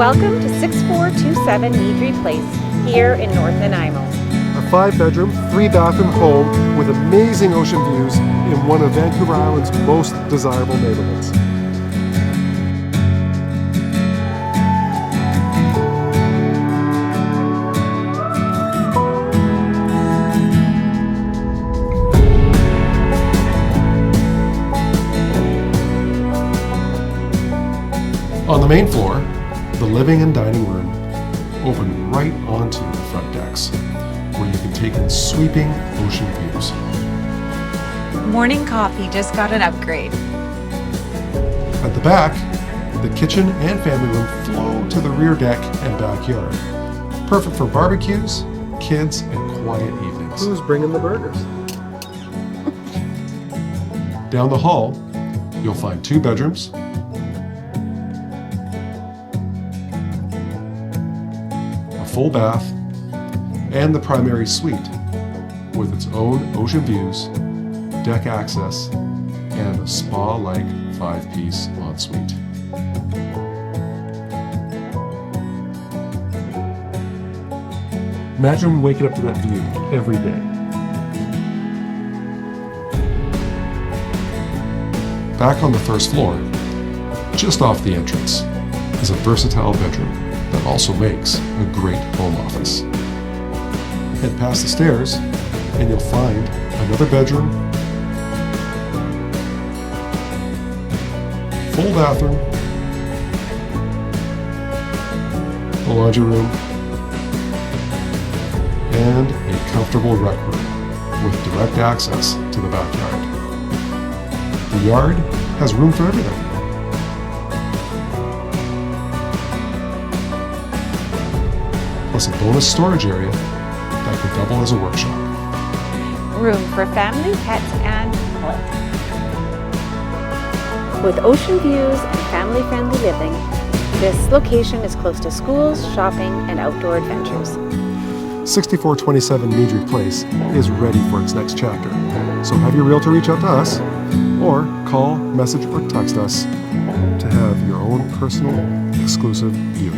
Welcome to 6427 Nidri Place here in North Nanaimo. A 5-bedroom, 3-bathroom home with amazing ocean views in one of Vancouver Island's most desirable neighborhoods. On the main floor, the living and dining room open right onto the front decks, where you can take in sweeping ocean views. Morning coffee just got an upgrade. At the back, the kitchen and family room flow to the rear deck and backyard. Perfect for barbecues, kids, and quiet evenings. Who's bringing the burgers? Down the hall, you'll find 2 bedrooms, full bath, and the primary suite with its own ocean views, deck access, and a spa-like 5-piece ensuite. Imagine waking up to that view every day. Back on the first floor, just off the entrance, is a versatile bedroom that also makes a great home office. Head past the stairs and you'll find another bedroom, full bathroom, a laundry room, and a comfortable rec room with direct access to the backyard. The yard has room for everything. Plus a bonus storage area that could double as a workshop. Room for family, pets, and play. With ocean views and family-friendly living, this location is close to schools, shopping, and outdoor adventures. 6427 Nidri Place is ready for its next chapter. So have your realtor reach out to us, or call, message, or text us to have your own personal, exclusive view.